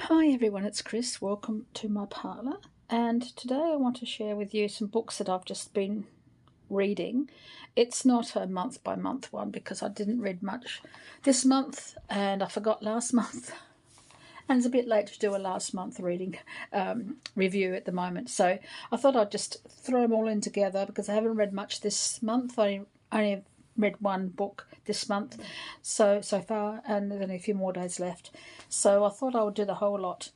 Hi everyone, it's Chris. Welcome to my parlour. And today I want to share with you some books that I've just been reading. It's not a month by month one because I didn't read much this month and I forgot last month. And it's a bit late to do a last month reading review at the moment. So I thought I'd just throw them all in together because I haven't read much this month. I only read one book this month so far, and there's only a few more days left. So I thought I would do the whole lot.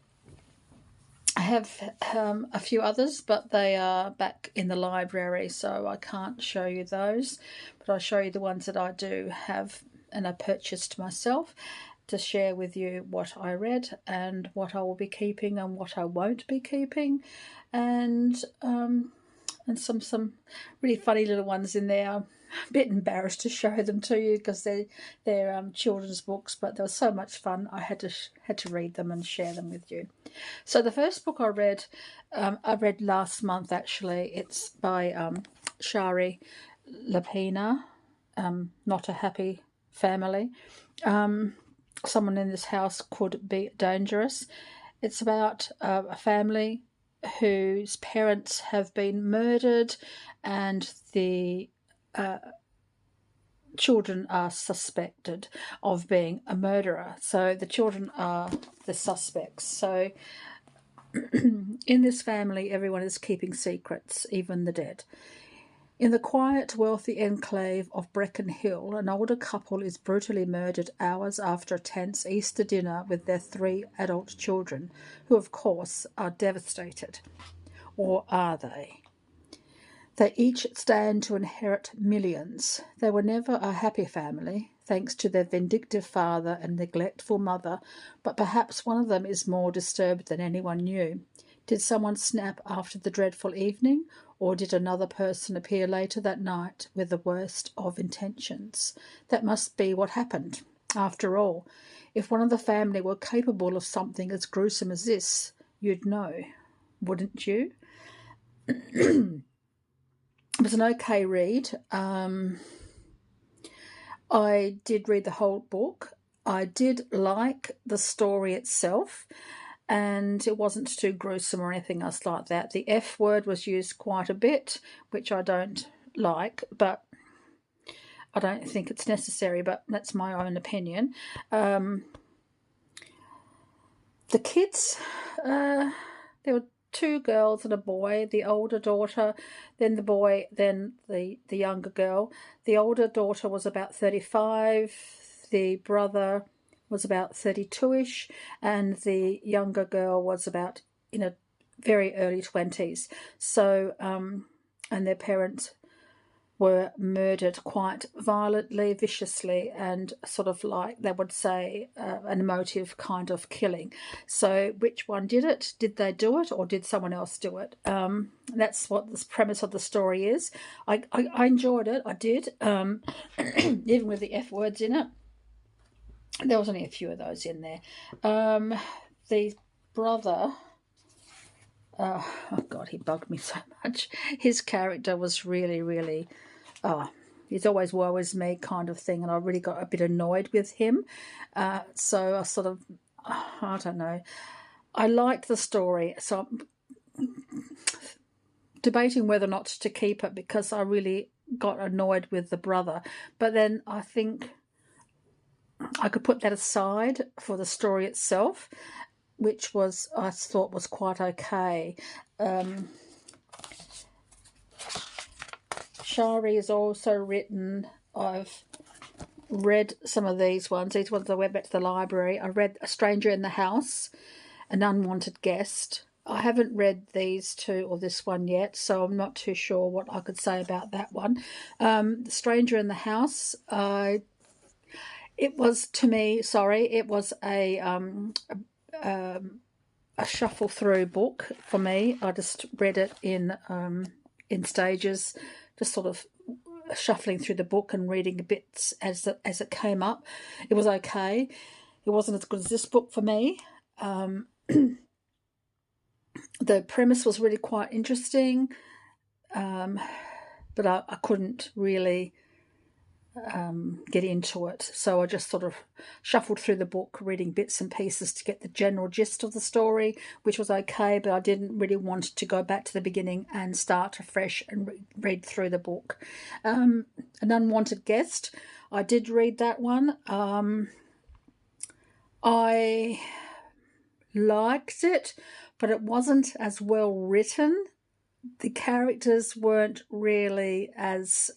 I have a few others, but they are back in the library, so I can't show you those. But I'll show you the ones that I do have and I purchased myself to share with you what I read and what I will be keeping and what I won't be keeping, and some really funny little ones in there. I'm a bit embarrassed to show them to you because they're children's books, but they were so much fun. I had to read them and share them with you. So the first book I read last month actually. It's by Shari Lapena, Not a Happy Family. Someone in this house could be dangerous. It's about a family whose parents have been murdered and the children are suspected of being a murderer. So the children are the suspects. So in this family, everyone is keeping secrets, even the dead. In the quiet, wealthy enclave of Brecon Hill, an older couple is brutally murdered hours after a tense Easter dinner with their 3 adult children, who, of course, are devastated. Or are they? They each stand to inherit millions. They were never a happy family, thanks to their vindictive father and neglectful mother, but perhaps one of them is more disturbed than anyone knew. Did someone snap after the dreadful evening, or did another person appear later that night with the worst of intentions? That must be what happened. After all, if one of the family were capable of something as gruesome as this, you'd know, wouldn't you? It was an okay read. I did read the whole book. I did like the story itself, and it wasn't too gruesome or anything else like that. The F word was used quite a bit, which I don't like, but I don't think it's necessary, but that's my own opinion. The kids, there were 2 girls and a boy, the older daughter, then the boy, then the younger girl. The older daughter was about 35, the brother was about 32-ish, and the younger girl was about in a very early 20s. So, and their parents were murdered quite violently, viciously, and sort of like they would say an emotive kind of killing. So which one did it? Did they do it or did someone else do it? That's what the premise of the story is. I enjoyed it. I did, even with the F words in it. There was only a few of those in there. The brother... oh God, he bugged me so much. His character was really, he's always woe is me kind of thing, and I really got a bit annoyed with him. So I sort of, I don't know. I liked the story, so I'm debating whether or not to keep it because I really got annoyed with the brother. But then I think I could put that aside for the story itself, which was, I thought, was quite okay. Shari is also written, I've read some of these ones. These ones I went back to the library. I read A Stranger in the House, An Unwanted Guest. I haven't read these 2 or this one yet, so I'm not too sure what I could say about that one. The Stranger in the House, it was, to me, it was a shuffle through book for me. I just read it in stages, just sort of shuffling through the book and reading bits as it came up. It was okay. It wasn't as good as this book for me. The premise was really quite interesting, but I couldn't really get into it. So I just sort of shuffled through the book, reading bits and pieces to get the general gist of the story, which was okay, but I didn't really want to go back to the beginning and start afresh and read through the book. An Unwanted Guest, I did read that one. I liked it, but it wasn't as well written. The characters weren't really as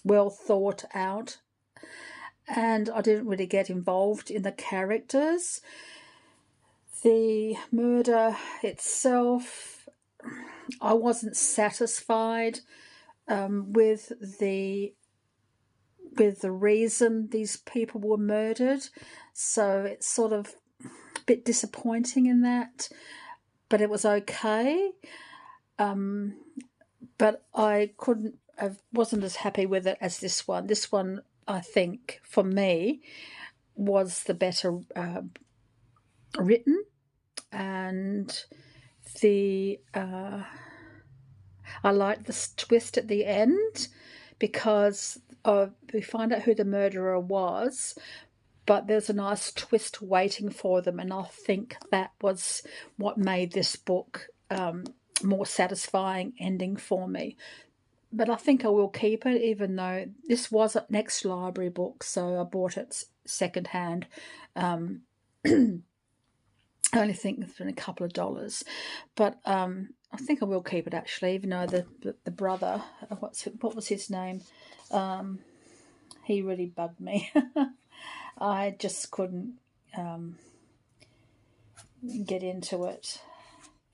well thought out, and I didn't really get involved in the characters. The murder itself, I wasn't satisfied with the reason these people were murdered, so it's sort of a bit disappointing in that, but it was okay. But I wasn't as happy with it as this one. This one, I think, for me, was the better written, and I liked the twist at the end, because we find out who the murderer was, but there's a nice twist waiting for them, and I think that was what made this book more satisfying ending for me. But I think I will keep it, even though this was an ex-library book, so I bought it secondhand. I only think it's been a couple of dollars, but I think I will keep it, actually, even though the brother, what was his name? He really bugged me. I just couldn't get into it.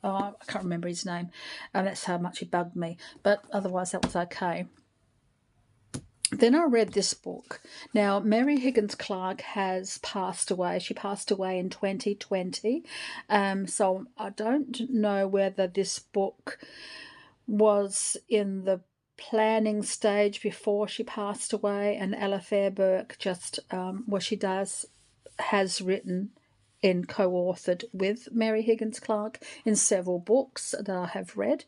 Oh, I can't remember his name, and that's how much he bugged me. But otherwise, that was okay. Then I read this book. Now, Mary Higgins Clark has passed away. She passed away in 2020. So I don't know whether this book was in the planning stage before she passed away, and Ella Fairburk just, what she has written and co-authored with Mary Higgins Clark in several books that I have read,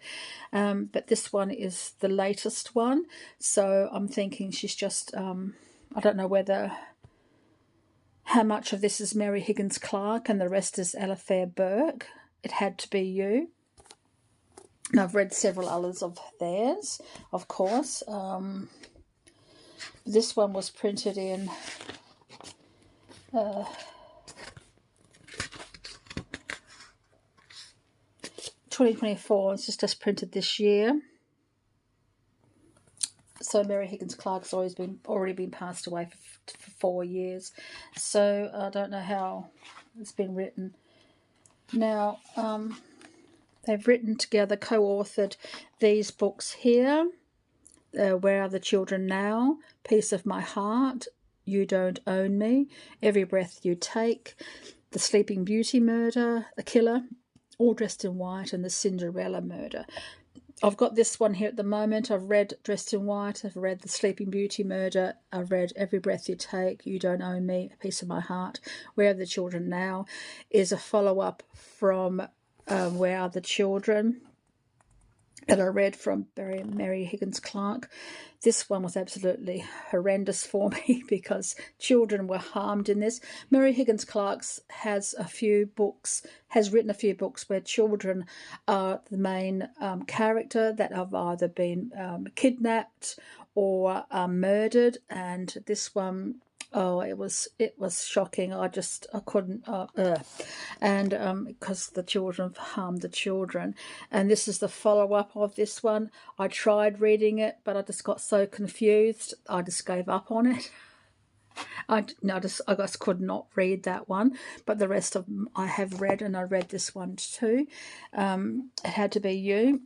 but this one is the latest one, so I'm thinking she's just I don't know how much of this is Mary Higgins Clark and the rest is Ella Fairburk. It Had to Be You. And I've read several others of theirs, of course. This one was printed in 2024. It's just printed this year. So Mary Higgins Clark's already been passed away for 4 years. So I don't know how it's been written. Now, they've written together, co-authored these books here. Where Are the Children Now? Piece of My Heart, You Don't Own Me, Every Breath You Take, The Sleeping Beauty Murder, The Killer, All Dressed in White, and The Cinderella Murder. I've got this one here at the moment. I've read Dressed in White, I've read The Sleeping Beauty Murder, I've read Every Breath You Take, You Don't Own Me, A Piece of My Heart. Where Are the Children Now is a follow-up from Where Are the Children that I read from Mary Higgins Clark. This one was absolutely horrendous for me because children were harmed in this. Mary Higgins Clark has written a few books where children are the main character that have either been kidnapped or murdered, and this one, oh, it was shocking. I couldn't, and because the children harmed the children, and this is the follow-up of this one. I tried reading it, but I just got so confused, I just gave up on it. I just could not read that one, but the rest of them I have read, and I read this one too. It Had to Be You.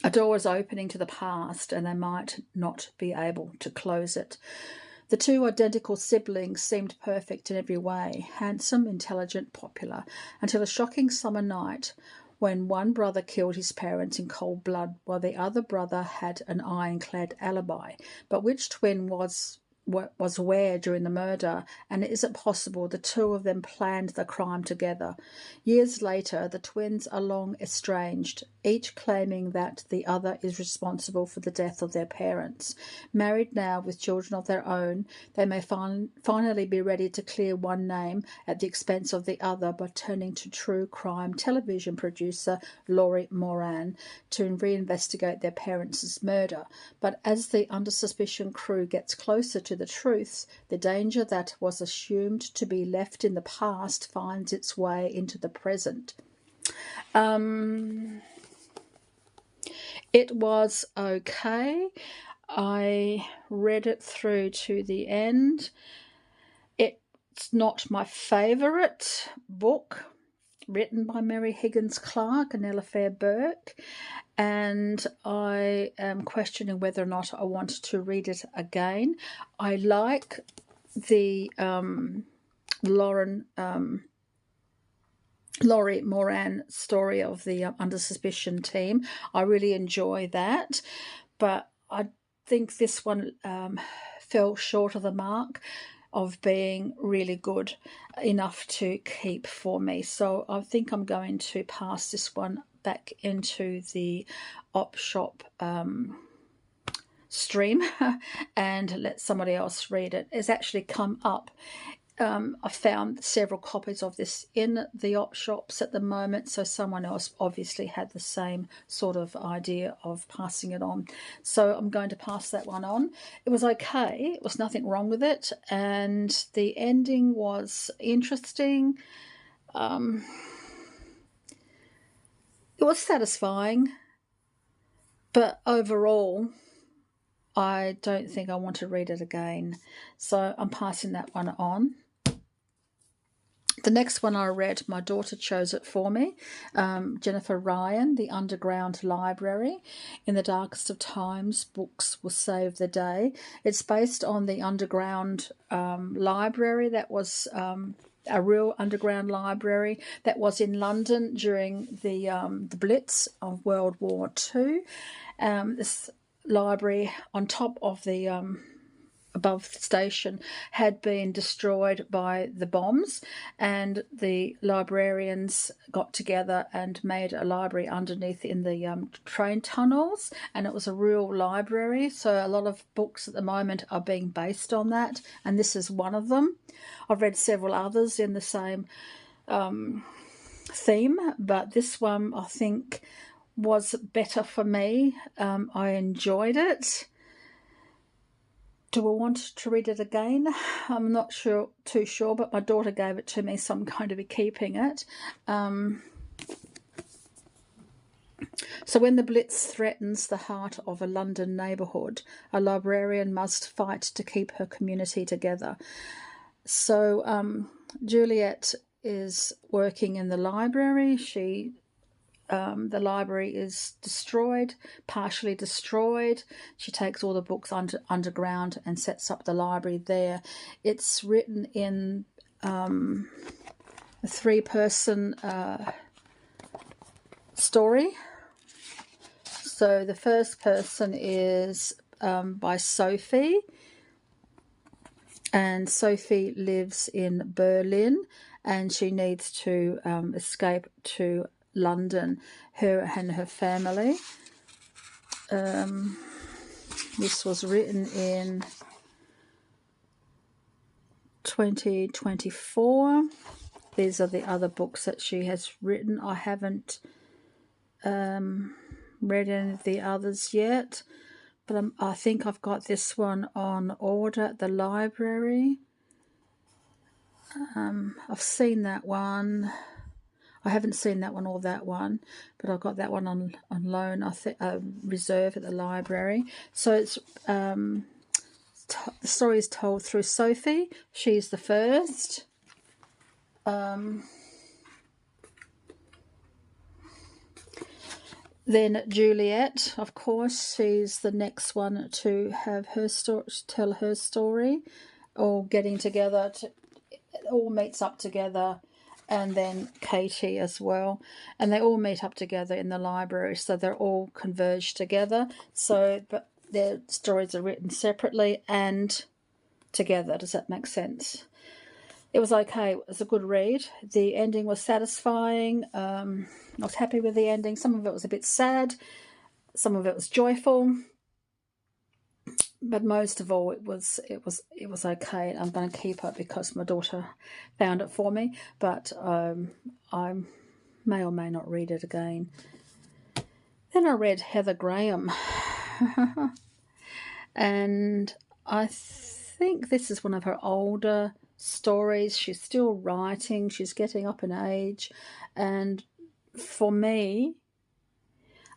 A door is opening to the past, and they might not be able to close it. The two identical siblings seemed perfect in every way, handsome, intelligent, popular, until a shocking summer night when one brother killed his parents in cold blood while the other brother had an ironclad alibi. But which twin was was where during the murder, and is it possible the two of them planned the crime together? Years later, the twins are long estranged, each claiming that the other is responsible for the death of their parents. Married now with children of their own, they may finally be ready to clear one name at the expense of the other by turning to true crime television producer Lorrie Moran to reinvestigate their parents' murder. But as the under suspicion crew gets closer to the truth, the danger that was assumed to be left in the past finds its way into the present. It was okay. I read it through to the end. It's not my favourite book, written by Mary Higgins Clark and Ella Fair Burke, and I am questioning whether or not I want to read it again. I like the Lorrie Moran story of the Under Suspicion team. I really enjoy that, but I think this one fell short of the mark of being really good enough to keep for me. So I think I'm going to pass this one back into the op shop stream and let somebody else read it. It's actually come up. I found several copies of this in the op shops at the moment, so someone else obviously had the same sort of idea of passing it on. So I'm going to pass that one on. It was okay. It was nothing wrong with it, and the ending was interesting. It was satisfying, but overall, I don't think I want to read it again. So I'm passing that one on. The next one I read, my daughter chose it for me. Jennifer Ryan, The Underground Library. In the Darkest of Times, books will save the day. It's based on the underground library that was a real underground library that was in London during the Blitz of World War II. This library on top of the above the station had been destroyed by the bombs, and the librarians got together and made a library underneath in the train tunnels, and it was a real library. So a lot of books at the moment are being based on that, and this is one of them. I've read several others in the same theme, but this one I think was better for me. I enjoyed it. Do I want to read it again? I'm not too sure, but my daughter gave it to me, so I'm going to be keeping it. So when the Blitz threatens the heart of a London neighbourhood, a librarian must fight to keep her community together. So Juliet is working in the library. The library is destroyed, partially destroyed. She takes all the books underground and sets up the library there. It's written in a three-person story. So the first person is by Sophie, and Sophie lives in Berlin, and she needs to escape to London, her and her family. This was written in 2024. These are the other books that she has written. I haven't read any of the others yet, but I think I've got this one on order at the library. I've seen that one. I haven't seen that one or that one, but I've got that one on loan, I think, reserve at the library. So it's the story is told through Sophie. She's the first. Then Juliet, of course, she's the next one to have her story, tell her story, all getting together. It all meets up together. And then Katie as well, and they all meet up together in the library, so they're all converged together. So, but their stories are written separately, and together. Does that make sense? It was okay. It was a good read. The ending was satisfying. I was happy with the ending. Some of it was a bit sad. Some of it was joyful. But most of all, it was okay. I'm going to keep it because my daughter found it for me. But I may or may not read it again. Then I read Heather Graham. And I think this is one of her older stories. She's still writing. She's getting up in age. And for me,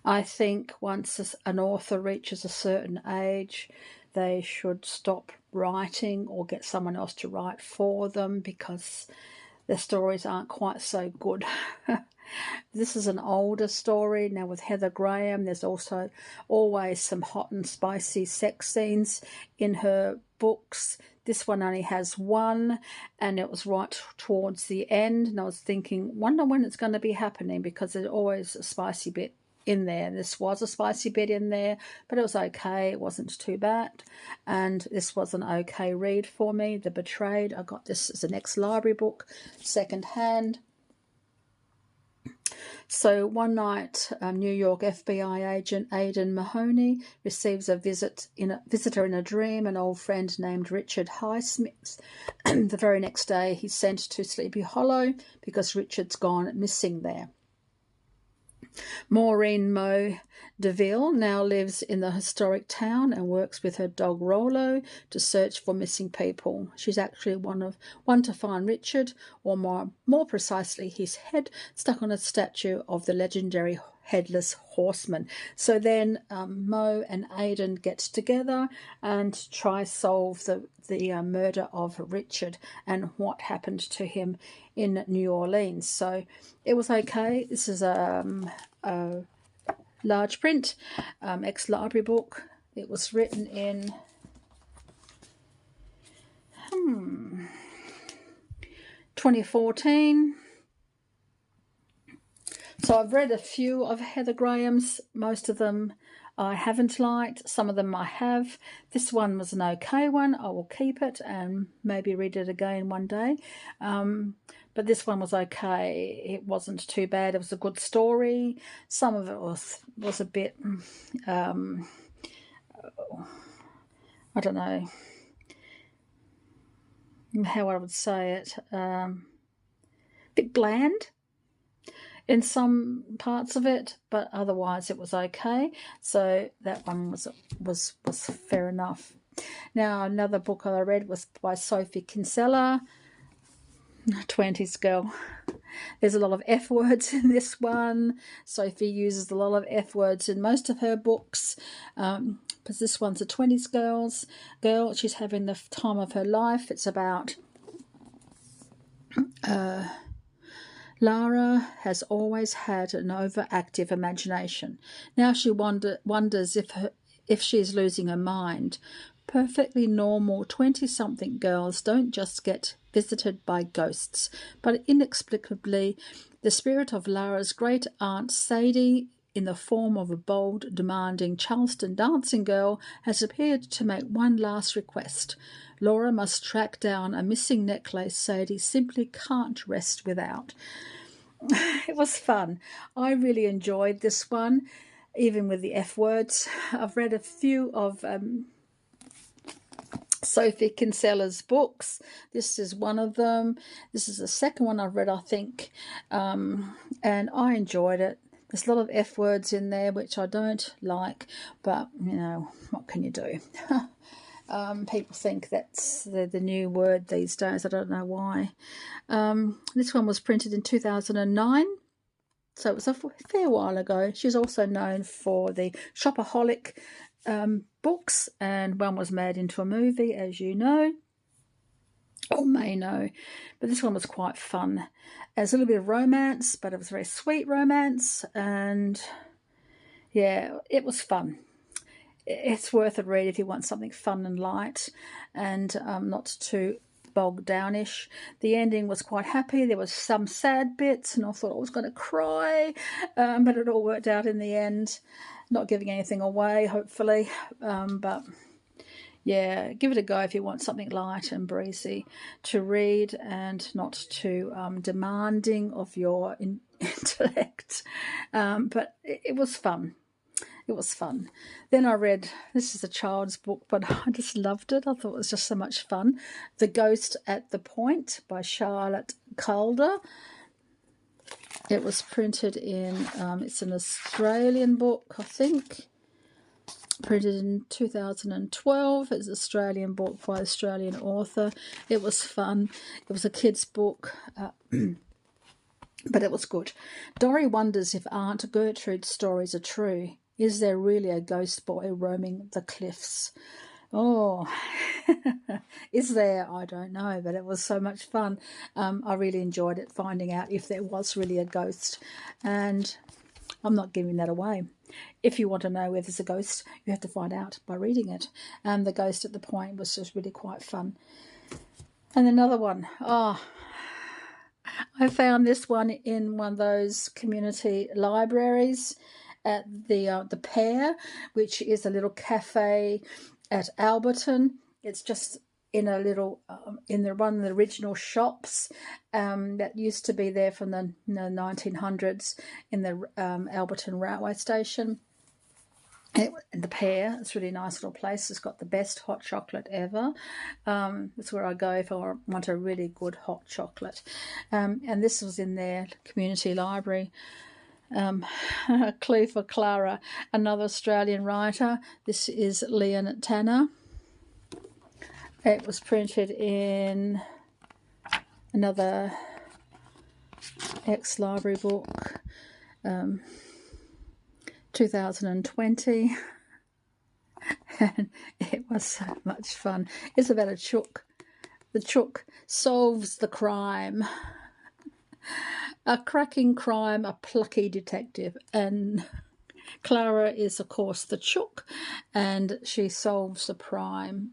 I think once an author reaches a certain age, they should stop writing or get someone else to write for them because their stories aren't quite so good. This is an older story. Now with Heather Graham, there's also always some hot and spicy sex scenes in her books. This one only has one, and it was right towards the end. And I was thinking, wonder when it's going to be happening, because there's always a spicy bit in there. This was a spicy bit in there, but it was okay. It wasn't too bad. And this was an okay read for me. The Betrayed. I got this as an ex-library book, second hand. So one night, New York FBI agent Aidan Mahoney receives a visitor in a dream, an old friend named Richard Highsmith. The very next day, he's sent to Sleepy Hollow because Richard's gone missing there. Maureen Moe DeVille now lives in the historic town and works with her dog Rollo to search for missing people. She's actually one to find Richard, or more precisely his head, stuck on a statue of the legendary Headless Horseman. So then Moe and Aidan get together and try solve the murder of Richard and what happened to him in New Orleans. So it was okay. This is a large print ex-library book. It was written in 2014. So I've read a few of Heather Graham's. Most of them I haven't liked. Some of them I have. This one was an okay one. I will keep it and maybe read it again one day. But this one was okay. It wasn't too bad. It was a good story. Some of it was a bit, I don't know how I would say it, a bit bland in some parts of it, but otherwise it was okay. So that one was fair enough. Now another book I read was by Sophie Kinsella, 20s girl. There's a lot of F words in this one. Sophie uses a lot of F words in most of her books, but this one's a 20s girl. She's having the time of her life. It's about Lara has always had an overactive imagination. Now she wonders if she's losing her mind. Perfectly normal 20-something girls don't just get visited by ghosts, but inexplicably the spirit of Lara's great aunt Sadie, in the form of a bold, demanding Charleston dancing girl, has appeared to make one last request. Laura must track down a missing necklace Sadie simply can't rest without. It was fun. I really enjoyed this one, even with the F words. I've read a few of Sophie Kinsella's books. This is one of them. This is the second one I've read, I think, and I enjoyed it. There's a lot of F words in there, which I don't like, but, you know, what can you do? People think that's the new word these days. I don't know why. This one was printed in 2009, so it was a fair while ago. She's also known for the Shopaholic books, and one was made into a movie, as you know, or may know, but this one was quite fun. There's a little bit of romance, but it was very sweet romance, and yeah, it was fun. It's worth a read if you want something fun and light and not too bogged downish. The ending was quite happy. There was some sad bits and I thought I was going to cry, but it all worked out in the end. Not giving anything away, hopefully, but yeah, give it a go if you want something light and breezy to read and not too demanding of your intellect. But it was fun. It was fun. Then I read, this is a child's book, but I just loved it. I thought it was just so much fun. The Ghost at the Point by Charlotte Calder. It was printed in, it's an Australian book, I think. Printed in 2012. It's an Australian book by an Australian author. It was fun. It was a kid's book, but it was good. Dory wonders if Aunt Gertrude's stories are true. Is there really a ghost boy roaming the cliffs? Oh, is there? I don't know, but it was so much fun. I really enjoyed it, finding out if there was really a ghost. And I'm not giving that away. If you want to know whether there's a ghost, you have to find out by reading it. The Ghost at the Point was just really quite fun. And another one, I found this one in one of those community libraries at the Pear, which is a little cafe at Alberton. It's just in a little in one of the original shops that used to be there from the 1900s in the Alberton railway station. And the Pear, it's a really nice little place. It's got the best hot chocolate ever. That's where I go if I want a really good hot chocolate. And this was in their community library. A clue for Clara, another Australian writer. This is Leon Tanner. It was printed in another ex-library book, 2020. And it was so much fun. It's about a chook. The chook solves the crime. A cracking crime, a plucky detective, and Clara is, of course, the chook, and she solves the crime.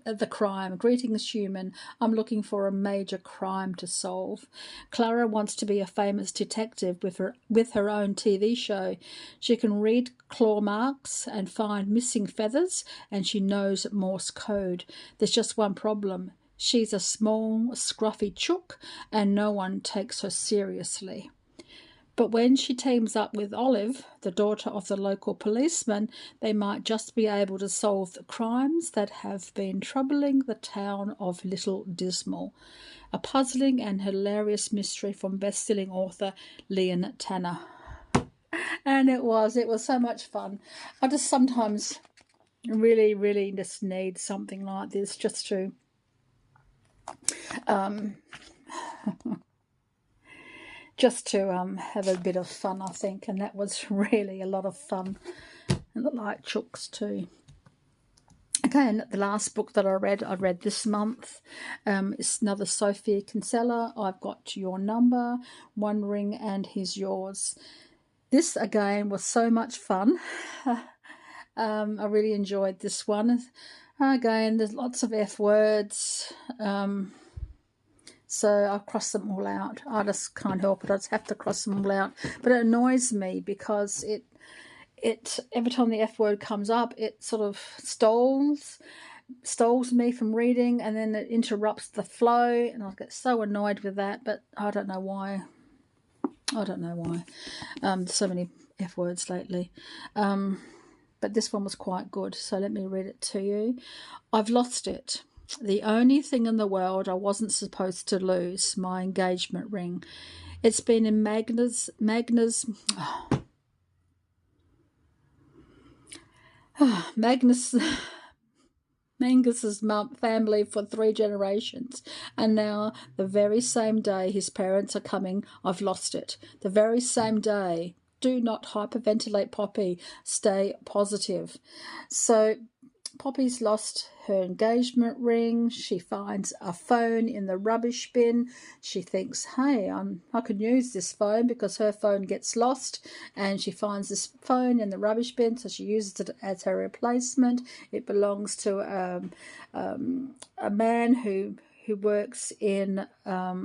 Greetings, human. I'm looking for a major crime to solve. Clara wants to be a famous detective with her own TV show. She can read claw marks and find missing feathers, and she knows Morse code. There's just one problem. She's a small, scruffy chook, and no one takes her seriously. But when she teams up with Olive, the daughter of the local policeman, they might just be able to solve the crimes that have been troubling the town of Little Dismal. A puzzling and hilarious mystery from best-selling author Leon Tanner. And it was so much fun. I just sometimes really, really just need something like this just to have a bit of fun, I think, and that was really a lot of fun. And I like chooks too. Okay, and the last book that I read this month. It's another Sophia Kinsella. I've Got Your Number, One Ring and He's Yours. This again was so much fun. I really enjoyed this one. Again, there's lots of F words. So I'll cross them all out. I just can't help it. I just have to cross them all out. But it annoys me because it every time the F word comes up, it sort of stalls me from reading, and then it interrupts the flow, and I get so annoyed with that. But I don't know why. So many F words lately. But this one was quite good. So let me read it to you. I've lost it. The only thing in the world I wasn't supposed to lose, my engagement ring. It's been in Magnus's family for 3 generations, and now the very same day his parents are coming, I've lost it. The very same day. Do not hyperventilate, Poppy. Stay positive. So Poppy's lost her engagement ring. She finds a phone in the rubbish bin. She thinks, hey, I could use this phone because her phone gets lost, and she finds this phone in the rubbish bin, so she uses it as her replacement. It belongs to a man who works in a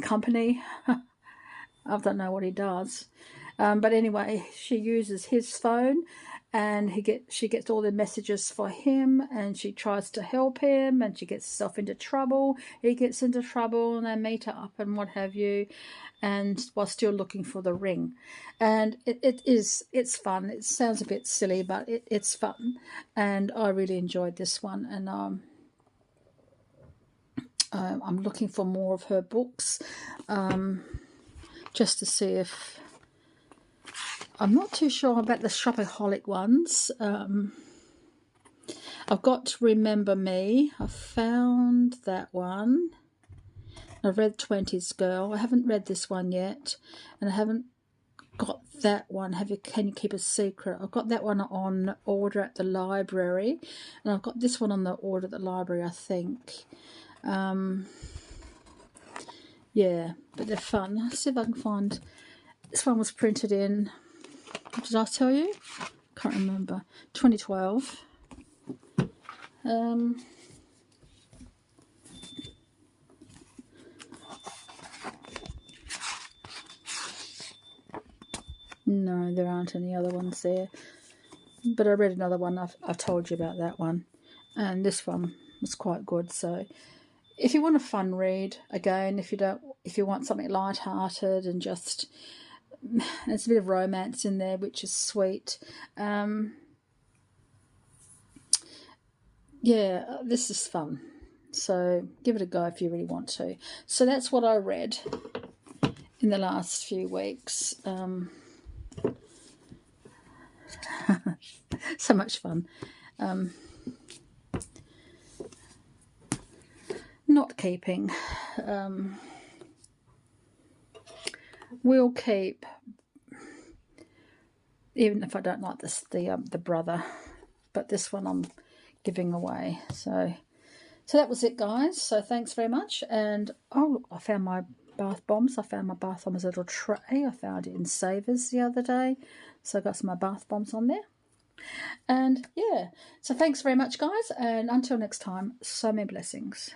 company. I don't know what he does. But anyway, she uses his phone, and she gets all the messages for him, and she tries to help him, and she gets herself into trouble. He gets into trouble, and they meet up and what have you, and while still looking for the ring. And it's fun. It sounds a bit silly, but it's fun, and I really enjoyed this one. And I'm looking for more of her books, just to see if... I'm not too sure about the Shopaholic ones. I've got Remember Me. I found that one. I've read 20s Girl. I haven't read this one yet, and I haven't got that one. Can You Keep a Secret? I've got that one on order at the library, and I've got this one on the order at the library, I think. Yeah, but they're fun. Let's see if I can find... This one was printed in... What did I tell you? Can't remember. 2012. No, there aren't any other ones there. But I read another one. I've told you about that one. And this one was quite good. So if you want a fun read, again, if you want something light-hearted and just... There's a bit of romance in there, which is sweet. Yeah, this is fun. So give it a go if you really want to. So that's what I read in the last few weeks. So much fun. Not keeping. We'll keep, even if I don't like the brother, but this one I'm giving away. So that was it, guys. So thanks very much. And oh, look, I found my bath bombs. I found my bath bombs little tray. I found it in Savers the other day, so I got some of my bath bombs on there. And yeah, so thanks very much, guys, and until next time, so many blessings.